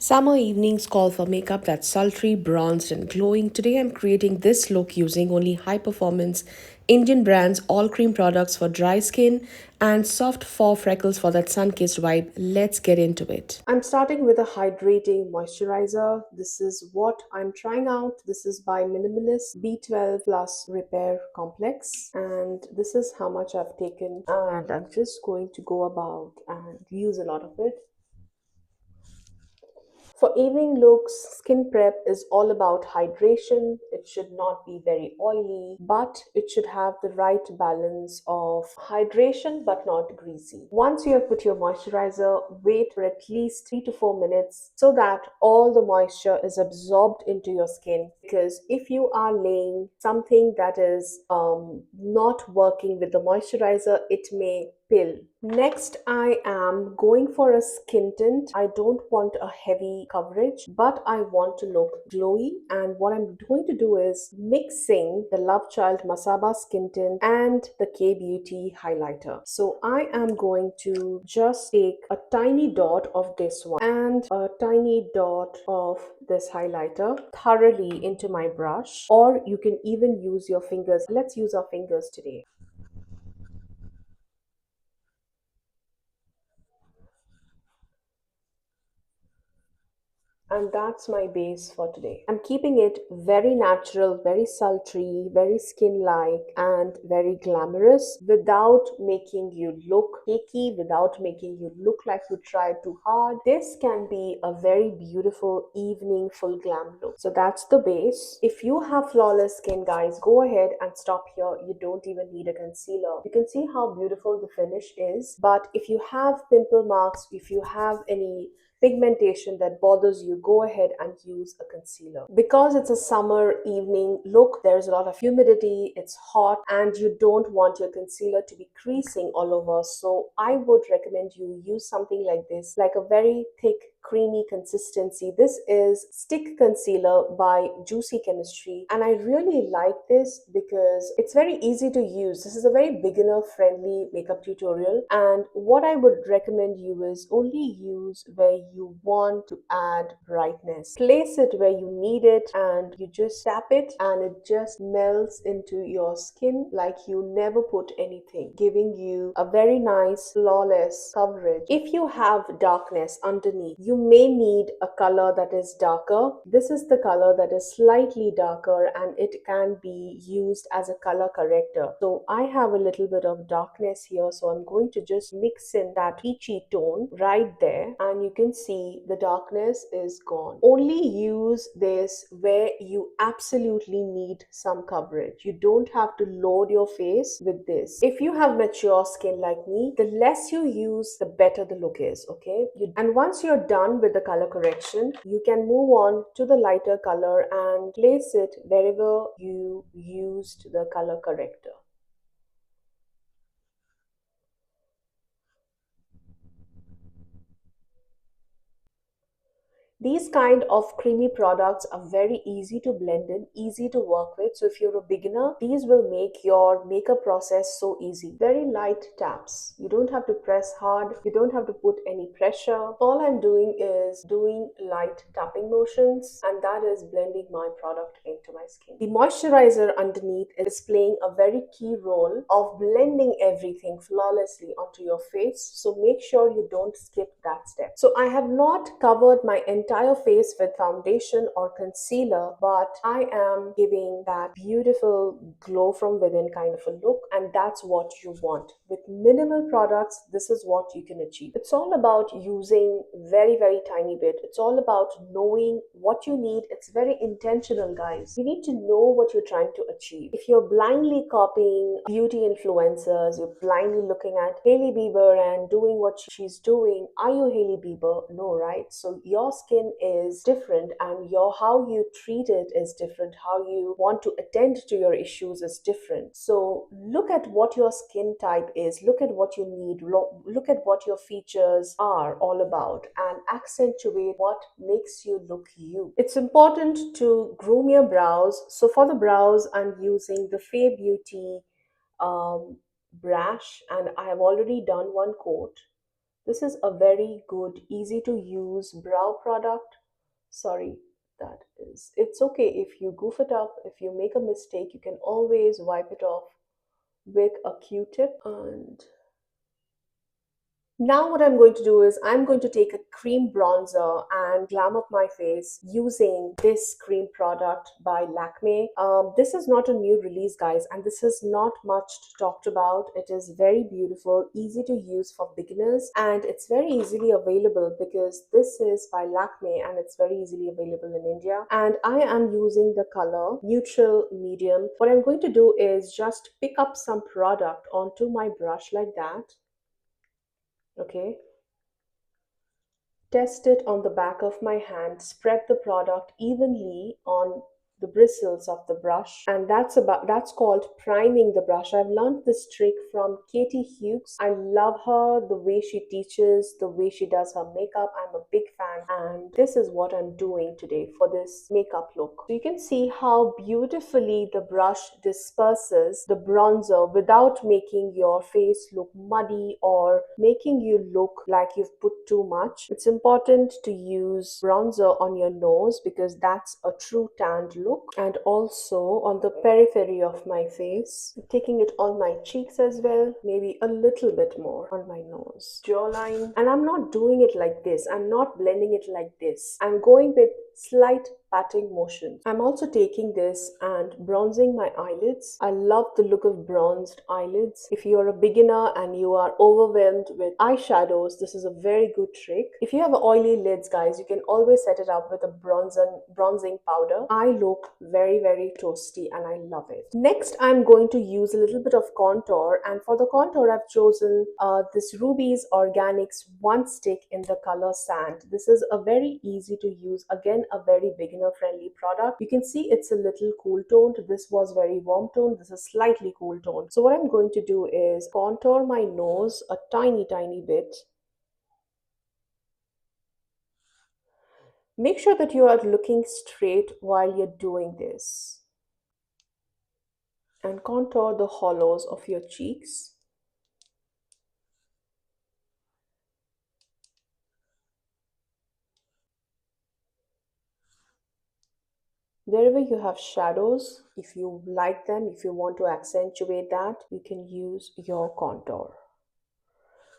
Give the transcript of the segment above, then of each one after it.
Summer evenings call for makeup that's sultry, bronzed, and glowing. Today I'm creating this look using only high performance Indian brands, all cream products for dry skin, and soft faux freckles for that sun kissed vibe. Let's get into it. I'm starting with a hydrating moisturizer. This is what I'm trying out. This is by Minimalist B12 Plus Repair Complex, and this is how much I've taken. And I'm just going to go about and use a lot of it. For evening looks, skin prep is all about hydration. It should not be very oily, but it should have the right balance of hydration but not greasy. Once you have put your moisturizer, wait for at least 3 to 4 minutes so that all the moisture is absorbed into your skin. Because if you are laying something that is not working with the moisturizer, it may pill. Next, I am going for a skin tint. I don't want a heavy coverage, but I want to look glowy. And what I'm going to do is mixing the Love Child Masaba skin tint and the K Beauty highlighter. So I am going to just take a tiny dot of this one and a tiny dot of this highlighter thoroughly into my brush, or you can even use your fingers. Let's use our fingers today. And that's my base for today. I'm keeping it very natural, very sultry, very skin like, and very glamorous without making you look cakey, without making you look like you tried too hard. This can be a very beautiful evening full glam look. So that's the base. If you have flawless skin, guys, go ahead and stop here. You don't even need a concealer. You can see how beautiful the finish is. But if you have pimple marks, if you have any pigmentation that bothers you, go ahead and use a concealer. Because it's a summer evening look, there's a lot of humidity, it's hot, and you don't want your concealer to be creasing all over. So I would recommend you use something like this, like a very thick creamy consistency. This is Stick Concealer by Juicy Chemistry, and I really like this because it's very easy to use. This is a very beginner friendly makeup tutorial, and what I would recommend you is only use where you want to add brightness. Place it where you need it, and you just tap it and it just melts into your skin like you never put anything, giving you a very nice flawless coverage. If you have darkness underneath, you may need a color that is darker. This is the color that is slightly darker, and it can be used as a color corrector. So I have a little bit of darkness here, so I'm going to just mix in that peachy tone right there, and you can see the darkness is gone. Only use this where you absolutely need some coverage. You don't have to load your face with this. If you have mature skin like me, the less you use, the better the look is, okay? And once you're done with the color correction, you can move on to the lighter color and place it wherever you used the color corrector. These kind of creamy products are very easy to blend in, easy to work with. So if you're a beginner, these will make your makeup process so easy. Very light taps. You don't have to press hard. You don't have to put any pressure. All I'm doing is doing light tapping motions, and that is blending my product into my skin. The moisturizer underneath is playing a very key role of blending everything flawlessly onto your face. So make sure you don't skip that step. So I have not covered my entire face with foundation or concealer, but I am giving that beautiful glow from within kind of a look, and that's what you want. With minimal products, this is what you can achieve. It's all about using very tiny bit. It's all about knowing what you need. It's very intentional, guys. You need to know what you're trying to achieve. If you're blindly copying beauty influencers, you're blindly looking at Hailey Bieber and doing what she's doing, are you Hailey Bieber? No, right? So your skin is different, and your how you treat it is different. How you want to attend to your issues is different. So look at what your skin type is, look at what you need, look at what your features are all about, and accentuate what makes you look you. It's important to groom your brows. So for the brows, I'm using the Fay Beauty um, brush, and I have already done one coat. This is a very good, easy to use brow product. Sorry, it's okay if you goof it up, if you make a mistake, you can always wipe it off with a Q-tip. And now what I'm going to do is I'm going to take a cream bronzer and glam up my face using this cream product by Lakme. This is not a new release, guys, and this is not much talked about. It is very beautiful, easy to use for beginners, and it's very easily available because this is by Lakme and it's very easily available in India. And I am using the color neutral medium. What I'm going to do is just pick up some product onto my brush like that. Okay, test it on the back of my hand, spread the product evenly on the bristles of the brush, and that's called priming the brush. I've learned this trick from Katie Hughes. I love her, the way she teaches, the way she does her makeup. I'm a big fan, and this is what I'm doing today for this makeup look. So you can see how beautifully the brush disperses the bronzer without making your face look muddy or making you look like you've put too much. It's important to use bronzer on your nose because that's a true tanned look, and also on the periphery of my face. Taking it on my cheeks as well, maybe a little bit more on my nose, jawline. And I'm not doing it like this, I'm not blending it like this. I'm going with slight patting motion. I'm also taking this and bronzing my eyelids. I love the look of bronzed eyelids. If you're a beginner and you are overwhelmed with eyeshadows, this is a very good trick. If you have oily lids, guys, you can always set it up with a bronzing powder. I look very, very toasty and I love it. Next, I'm going to use a little bit of contour, and for the contour, I've chosen this Ruby's Organics One Stick in the color Sand. This is a very easy to use, again, a very beginner friendly product. You can see it's a little cool toned. This was very warm toned. This is slightly cool toned. So what I'm going to do is contour my nose a tiny bit. Make sure that you are looking straight while you're doing this. And contour the hollows of your cheeks. Wherever you have shadows, if you like them, if you want to accentuate that, you can use your contour.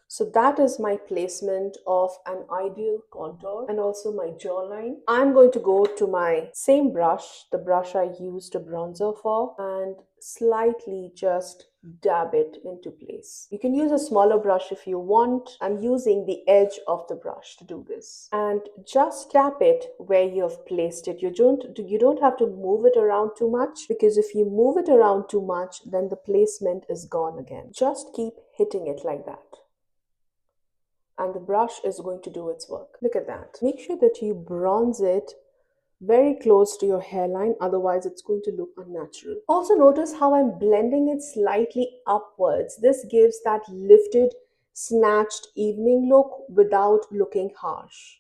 So that is my placement of an ideal contour and also my jawline. I'm going to go to my same brush, the brush I used a bronzer for, and slightly just dab it into place. You can use a smaller brush if you want. I'm using the edge of the brush to do this. And just tap it where you have placed it. You don't have to move it around too much, because if you move it around too much, then the placement is gone again. Just keep hitting it like that, and the brush is going to do its work. Look at that. Make sure that you bronze it very close to your hairline, otherwise it's going to look unnatural. Also notice how I'm blending it slightly upwards. This gives that lifted, snatched evening look without looking harsh.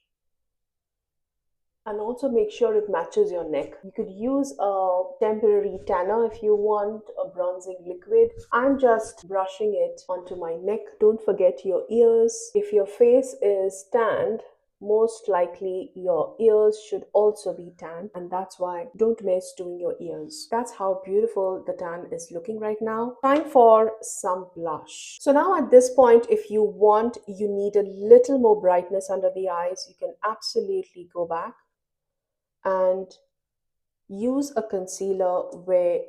And also make sure it matches your neck. You could use a temporary tanner if you want, a bronzing liquid. I'm just brushing it onto my neck. Don't forget your ears. If your face is tanned, most likely your ears should also be tanned, and that's why don't miss doing your ears. That's how beautiful the tan is looking right now. Time for some blush. So now at this point, if you want, you need a little more brightness under the eyes, you can absolutely go back and use a concealer where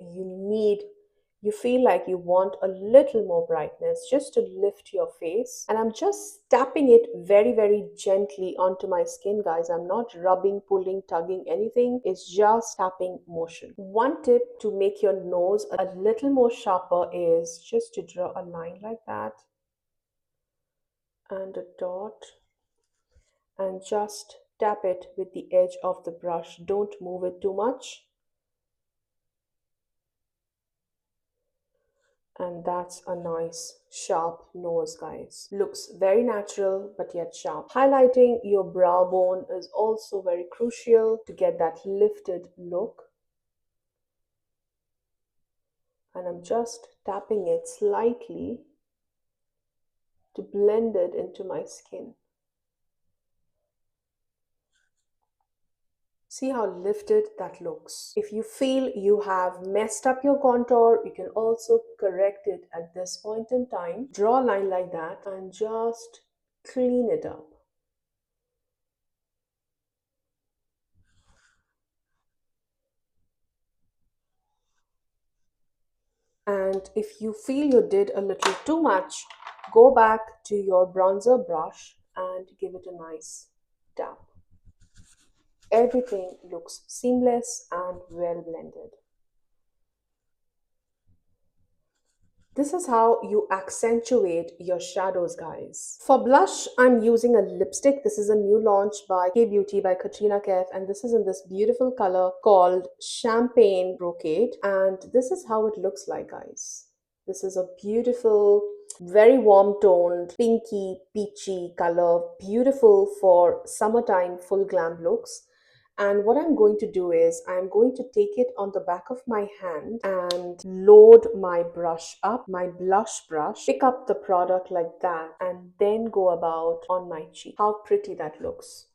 you feel like you want a little more brightness, just to lift your face. And I'm just tapping it very, very gently onto my skin, guys. I'm not rubbing, pulling, tugging anything. It's just tapping motion. One tip to make your nose a little more sharper is just to draw a line like that and a dot, and just tap it with the edge of the brush. Don't move it too much. And that's a nice sharp nose, guys. Looks very natural but yet sharp. Highlighting your brow bone is also very crucial to get that lifted look. And I'm just tapping it slightly to blend it into my skin. See how lifted that looks. If you feel you have messed up your contour, you can also correct it at this point in time. Draw a line like that and just clean it up. And if you feel you did a little too much, go back to your bronzer brush and give it a nice dab. Everything looks seamless and well blended. This is how you accentuate your shadows, guys. For blush, I'm using a lipstick. This is a new launch by K Beauty by Katrina Kaif, and this is in this beautiful color called Champagne Brocade. And this is how it looks like, guys. This is a beautiful, very warm toned, pinky, peachy color, beautiful for summertime full glam looks. And what I'm going to do is I'm going to take it on the back of my hand and load my brush up, my blush brush, pick up the product like that, and then go about on my cheek. How pretty that looks.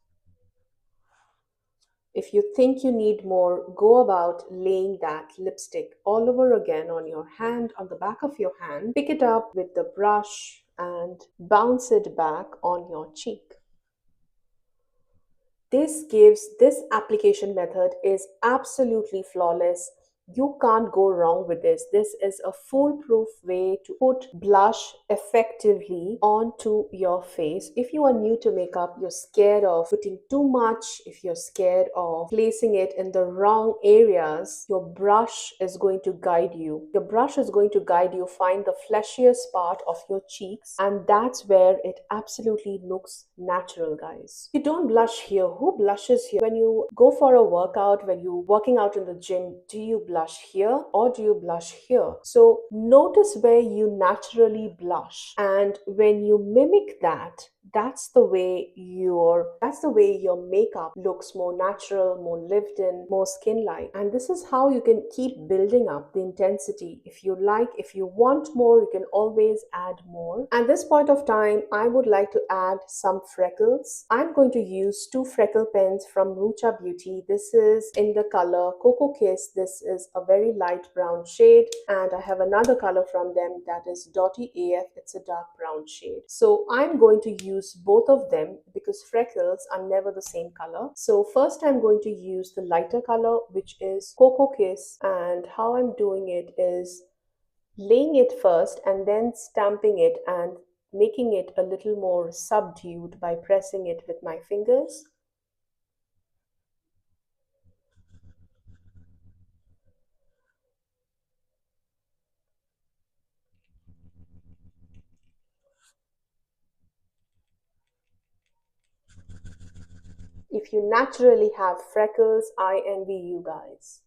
If you think you need more, go about laying that lipstick all over again on your hand, on the back of your hand. Pick it up with the brush and bounce it back on your cheek. This application method is absolutely flawless. You can't go wrong with this. This is a foolproof way to put blush effectively onto your face. If you are new to makeup, you're scared of putting too much, if you're scared of placing it in the wrong areas, your brush is going to guide you. Your brush is going to guide you find the fleshiest part of your cheeks, and that's where it absolutely looks natural, guys. You don't blush here. Who blushes here? When you go for a workout, when you're working out in the gym, do you blush here or do you blush here? So notice where you naturally blush, and when you mimic that, that's the way your makeup looks more natural, more lived in, more skin like. And this is how you can keep building up the intensity. If you want more, you can always add more. At this point of time, I would like to add some freckles. I'm going to use two freckle pens from Rucha Beauty. This is in the color Cocoa Kiss. This is a very light brown shade, and I have another color from them that is Dotty AF. It's a dark brown shade. So I'm going to use both of them because freckles are never the same color. So first I'm going to use the lighter color, which is Cocoa Kiss, and how I'm doing it is laying it first and then stamping it and making it a little more subdued by pressing it with my fingers. If you naturally have freckles, I envy you guys.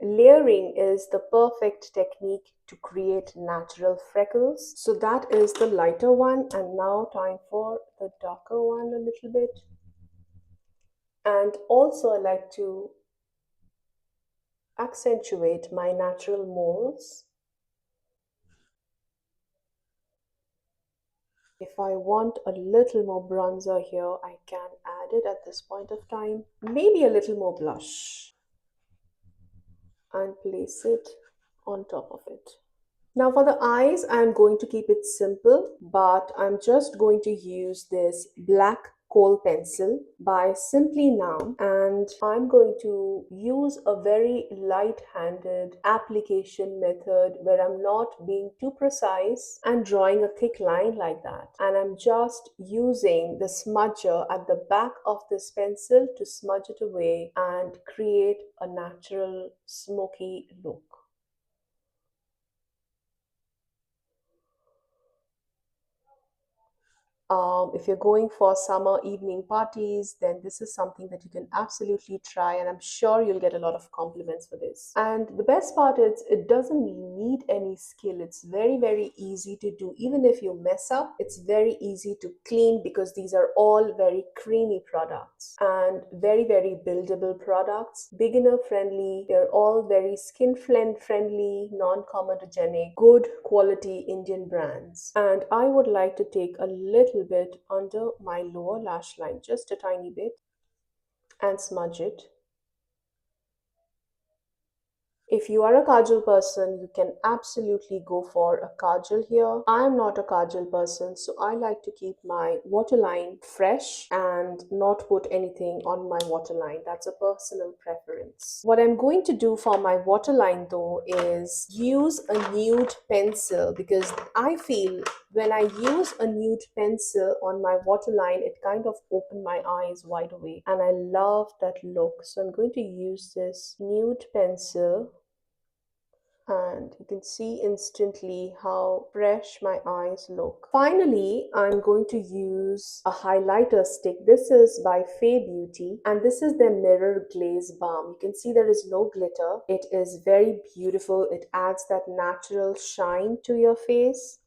Layering is the perfect technique to create natural freckles. So that is the lighter one, and now time for the darker one a little bit. And also I like to accentuate my natural moles. If I want a little more bronzer here, I can add it at this point of time. Maybe a little more blush and place it on top of it. Now for the eyes, I'm going to keep it simple, but I'm just going to use this black kohl pencil by Simply Now, and I'm going to use a very light-handed application method where I'm not being too precise and drawing a thick line like that. And I'm just using the smudger at the back of this pencil to smudge it away and create a natural smoky look. If you're going for summer evening parties, then this is something that you can absolutely try, and I'm sure you'll get a lot of compliments for this. And the best part is, it doesn't need any skill. It's very, very easy to do. Even if you mess up, it's very easy to clean because these are all very creamy products and very, very buildable products, beginner friendly. They're all very skin friendly, non comedogenic, good quality Indian brands. And I would like to take a little bit under my lower lash line, just a tiny bit, and smudge it. If you are a kajal person, you can absolutely go for a kajal here. I am not a kajal person, so I like to keep my waterline fresh and not put anything on my waterline. That's a personal preference. What I'm going to do for my waterline though is use a nude pencil, because I feel when I use a nude pencil on my waterline, it kind of opened my eyes wide awake, and I love that look. So I'm going to use this nude pencil, and you can see instantly how fresh my eyes look. Finally, I'm going to use a highlighter stick. This is by Fay Beauty, and this is their Mirror Glaze Balm. You can see there is no glitter. It is very beautiful. It adds that natural shine to your face,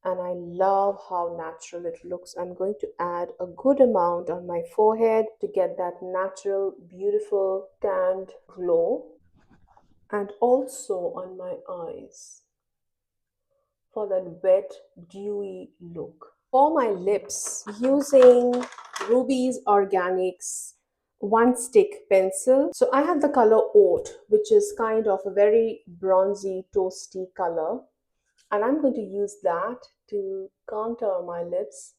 and I love how natural it looks. I'm going to add a good amount on my forehead to get that natural, beautiful, tanned glow, and also on my eyes for that wet, dewy look. For my lips, using Ruby's Organics one stick pencil. So I have the color Oat, which is kind of a very bronzy, toasty color. And I'm going to use that to contour my lips.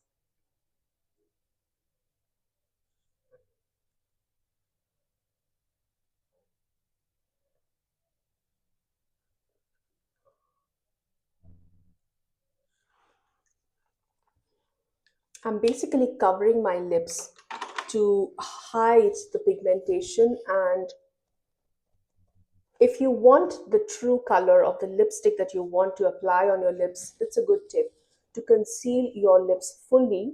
I'm basically covering my lips to hide the pigmentation. And if you want the true color of the lipstick that you want to apply on your lips, it's a good tip to conceal your lips fully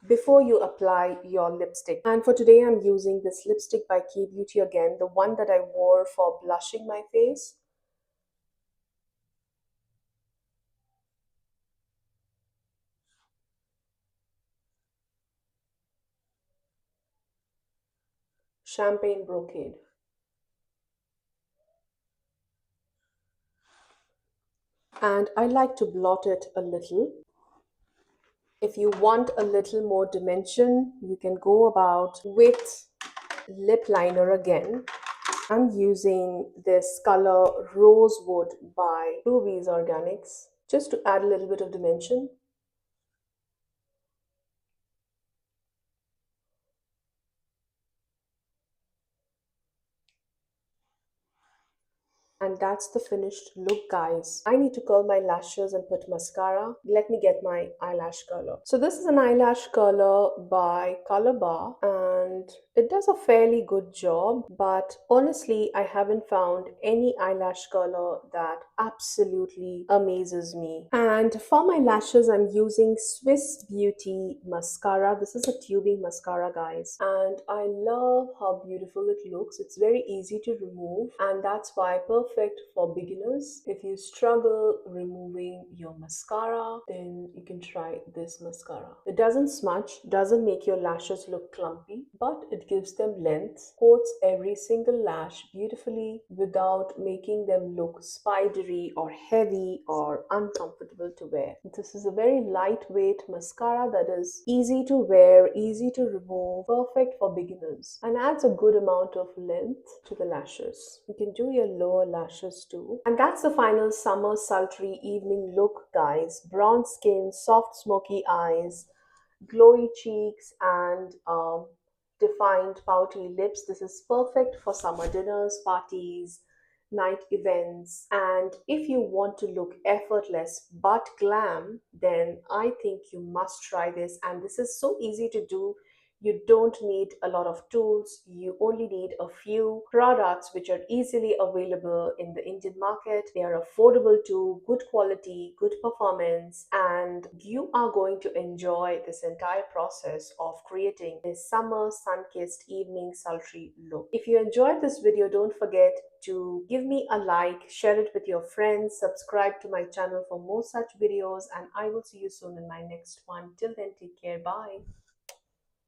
before you apply your lipstick. And for today, I'm using this lipstick by K Beauty again, the one that I wore for blushing my face. Champagne Brocade. And I like to blot it a little. If you want a little more dimension, you can go about with lip liner again. I'm using this color Rosewood by Ruby's Organics just to add a little bit of dimension. And that's the finished look, guys. I need to curl my lashes and put mascara. Let me get my eyelash curler. So this is an eyelash curler by Color Bar, and it does a fairly good job, but honestly, I haven't found any eyelash curler that absolutely amazes me. And for my lashes, I'm using Swiss Beauty mascara. This is a tubing mascara, guys, and I love how beautiful it looks. It's very easy to remove, and that's why perfect for beginners. If you struggle removing your mascara, then you can try this mascara. It doesn't smudge, doesn't make your lashes look clumpy, but it gives them length, coats every single lash beautifully without making them look spidery or heavy or uncomfortable to wear. This is a very lightweight mascara that is easy to wear, easy to remove, perfect for beginners, and adds a good amount of length to the lashes. You can do your lower lashes too. And that's the final summer sultry evening look, guys. Bronze skin, soft smoky eyes, glowy cheeks, and defined pouty lips. This is perfect for summer dinners, parties, night events. And if you want to look effortless but glam, then I think you must try this. And this is so easy to do. You don't need a lot of tools. You only need a few products which are easily available in the Indian market. They are affordable too, good quality, good performance, and you are going to enjoy this entire process of creating this summer sun-kissed evening sultry look. If you enjoyed this video, don't forget to give me a like, share it with your friends, subscribe to my channel for more such videos, and I will see you soon in my next one. Till then, take care. Bye.